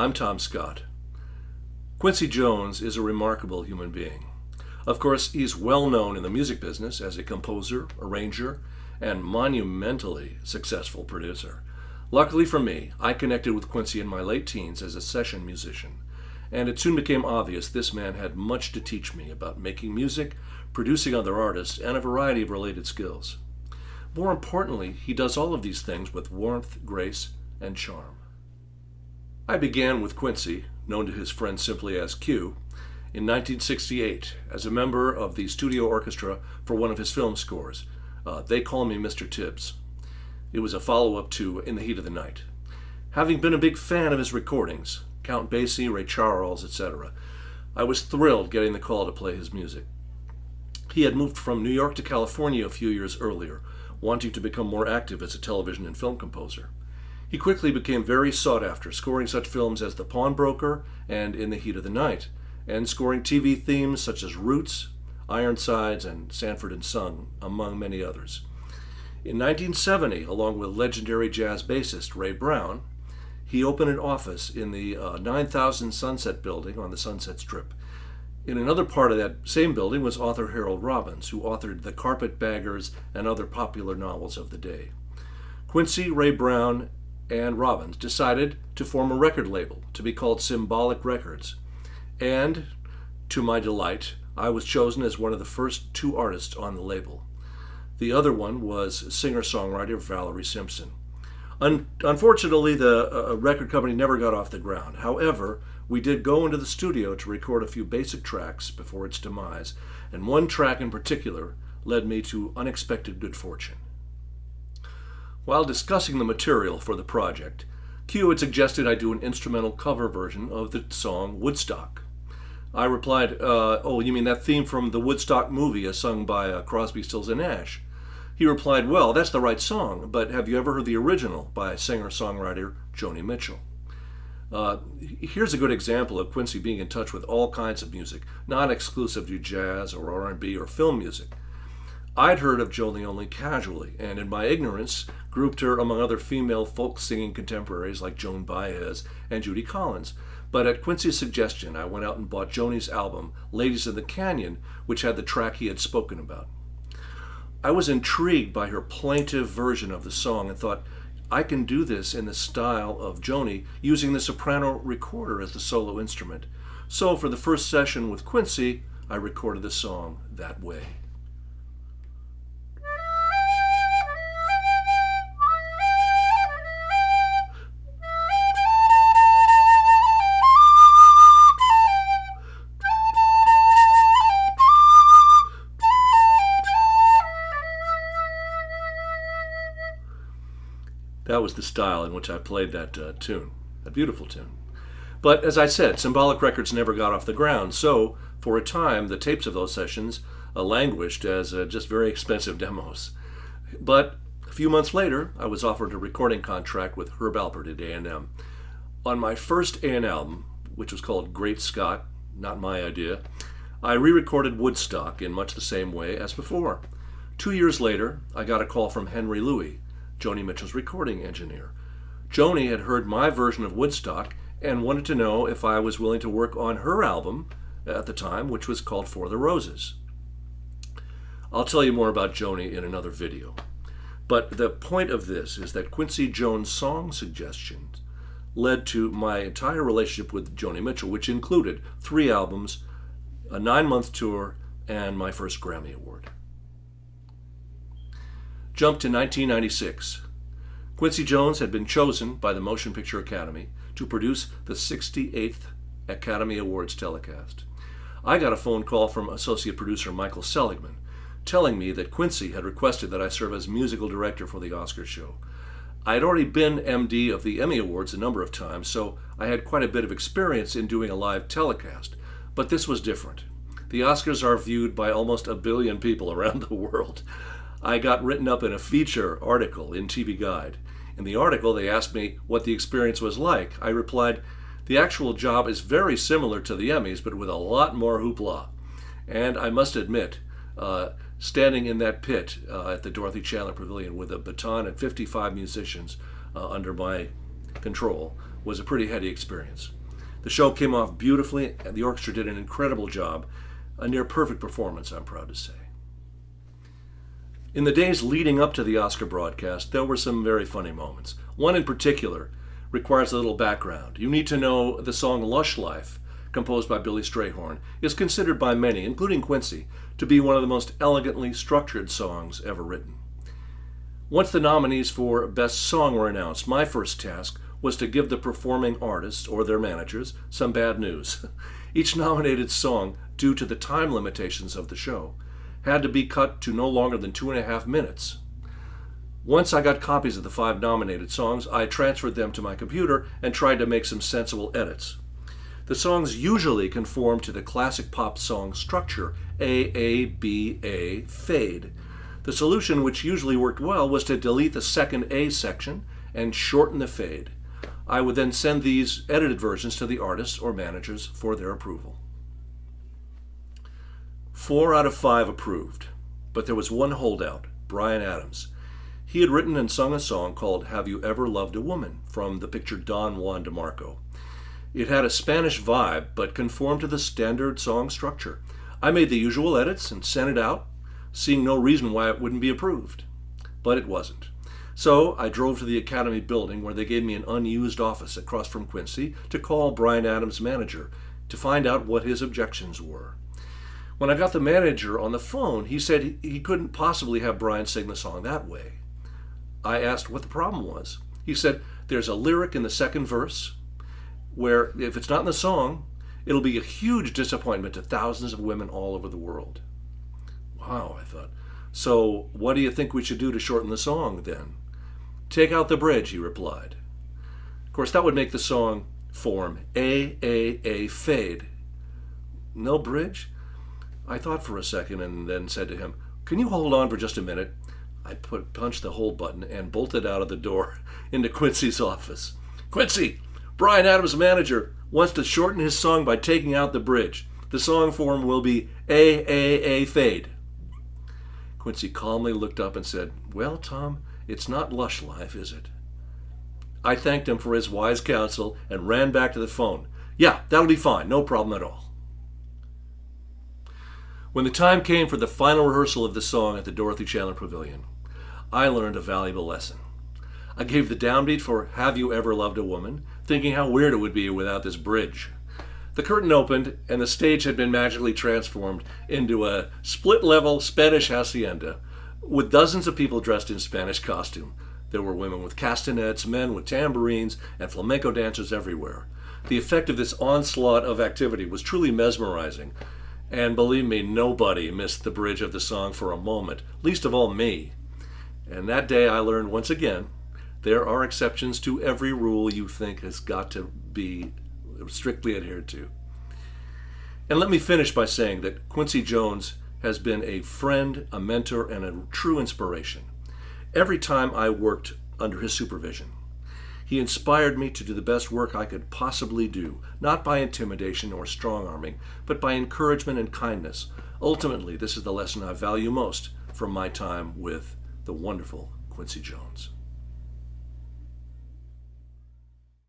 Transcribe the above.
I'm Tom Scott. Quincy Jones is a remarkable human being. Of course, he's well known in the music business as a composer, arranger, and monumentally successful producer. Luckily for me, I connected with Quincy in my late teens as a session musician, and it soon became obvious this man had much to teach me about making music, producing other artists, and a variety of related skills. More importantly, he does all of these things with warmth, grace, and charm. I began with Quincy, known to his friends simply as Q, in 1968 as a member of the studio orchestra for one of his film scores. They Call Me Mr. Tibbs. It was a follow-up to In the Heat of the Night. Having been a big fan of his recordings, Count Basie, Ray Charles, etc., I was thrilled getting the call to play his music. He had moved from New York to California a few years earlier, wanting to become more active as a television and film composer. He quickly became very sought after, scoring such films as The Pawnbroker and In the Heat of the Night, and scoring TV themes such as Roots, Ironsides, and Sanford and Son, among many others. In 1970, along with legendary jazz bassist Ray Brown, he opened an office in the 9000 Sunset Building on the Sunset Strip. In another part of that same building was author Harold Robbins, who authored The Carpetbaggers and other popular novels of the day. Quincy, Ray Brown, and Robbins decided to form a record label to be called Symbolic Records. And, to my delight, I was chosen as one of the first two artists on the label. The other one was singer-songwriter Valerie Simpson. Unfortunately, the record company never got off the ground. However, we did go into the studio to record a few basic tracks before its demise, and one track in particular led me to unexpected good fortune. While discussing the material for the project, Q had suggested I do an instrumental cover version of the song Woodstock. I replied, oh, you mean that theme from the Woodstock movie as sung by Crosby, Stills and Nash? He replied, well, that's the right song, but have you ever heard the original by singer-songwriter Joni Mitchell? Here's a good example of Quincy being in touch with all kinds of music, not exclusive to jazz or R&B or film music. I'd heard of Joni only casually, and in my ignorance, grouped her among other female folk-singing contemporaries like Joan Baez and Judy Collins. But at Quincy's suggestion, I went out and bought Joni's album, Ladies of the Canyon, which had the track he had spoken about. I was intrigued by her plaintive version of the song and thought, I can do this in the style of Joni, using the soprano recorder as the solo instrument. So for the first session with Quincy, I recorded the song that way. That was the style in which I played that tune, a beautiful tune. But as I said, Symbolic Records never got off the ground, so for a time the tapes of those sessions languished as just very expensive demos. But a few months later, I was offered a recording contract with Herb Alpert at A&M. On my first A&M album, which was called Great Scott, not my idea, I re-recorded Woodstock in much the same way as before. 2 years later, I got a call from Henry Louis, Joni Mitchell's recording engineer. Joni had heard my version of Woodstock and wanted to know if I was willing to work on her album at the time, which was called For the Roses. I'll tell you more about Joni in another video. But the point of this is that Quincy Jones' song suggestions led to my entire relationship with Joni Mitchell, which included 3 albums, a 9-month tour, and my first Grammy Award. Jump to 1996. Quincy Jones had been chosen by the Motion Picture Academy to produce the 68th Academy Awards telecast. I got a phone call from associate producer Michael Seligman telling me that Quincy had requested that I serve as musical director for the Oscar show. I had already been MD of the Emmy Awards a number of times, so I had quite a bit of experience in doing a live telecast, but this was different. The Oscars are viewed by almost 1 billion people around the world. I got written up in a feature article in TV Guide. In the article, they asked me what the experience was like. I replied, the actual job is very similar to the Emmys, but with a lot more hoopla. And I must admit, standing in that pit at the Dorothy Chandler Pavilion with a baton and 55 musicians under my control was a pretty heady experience. The show came off beautifully, and the orchestra did an incredible job. A near perfect performance, I'm proud to say. In the days leading up to the Oscar broadcast, there were some very funny moments. One in particular requires a little background. You need to know the song Lush Life, composed by Billy Strayhorn, is considered by many, including Quincy, to be one of the most elegantly structured songs ever written. Once the nominees for Best Song were announced, my first task was to give the performing artists or their managers some bad news. Each nominated song, due to the time limitations of the show, had to be cut to no longer than 2.5 minutes. Once I got copies of the 5 nominated songs, I transferred them to my computer and tried to make some sensible edits. The songs usually conform to the classic pop song structure, A-A-B-A, fade. The solution, which usually worked well, was to delete the second A section and shorten the fade. I would then send these edited versions to the artists or managers for their approval. 4 out of 5 approved, but there was one holdout, Bryan Adams. He had written and sung a song called Have You Ever Loved a Woman from the picture Don Juan DeMarco. It had a Spanish vibe, but conformed to the standard song structure. I made the usual edits and sent it out, seeing no reason why it wouldn't be approved. But it wasn't. So I drove to the Academy building, where they gave me an unused office across from Quincy, to call Bryan Adams' manager to find out what his objections were. When I got the manager on the phone, he said he couldn't possibly have Bryan sing the song that way. I asked what the problem was. He said, there's a lyric in the second verse where if it's not in the song, it'll be a huge disappointment to thousands of women all over the world. Wow, I thought. So what do you think we should do to shorten the song then? Take out the bridge, he replied. Of course, that would make the song form A-A-A fade. No bridge? I thought for a second and then said to him, can you hold on for just a minute? I punched the hold button and bolted out of the door into Quincy's office. Quincy, Bryan Adams' manager wants to shorten his song by taking out the bridge. The song form will be A-A-A fade. Quincy calmly looked up and said, well, Tom, it's not Lush Life, is it? I thanked him for his wise counsel and ran back to the phone. Yeah, that'll be fine, no problem at all. When the time came for the final rehearsal of the song at the Dorothy Chandler Pavilion, I learned a valuable lesson. I gave the downbeat for Have You Ever Loved a Woman, thinking how weird it would be without this bridge. The curtain opened, and the stage had been magically transformed into a split-level Spanish hacienda with dozens of people dressed in Spanish costume. There were women with castanets, men with tambourines, and flamenco dancers everywhere. The effect of this onslaught of activity was truly mesmerizing. And believe me, nobody missed the bridge of the song for a moment, least of all me. And that day I learned once again, there are exceptions to every rule you think has got to be strictly adhered to. And let me finish by saying that Quincy Jones has been a friend, a mentor, and a true inspiration. Every time I worked under his supervision, he inspired me to do the best work I could possibly do, not by intimidation or strong-arming, but by encouragement and kindness. Ultimately, this is the lesson I value most from my time with the wonderful Quincy Jones.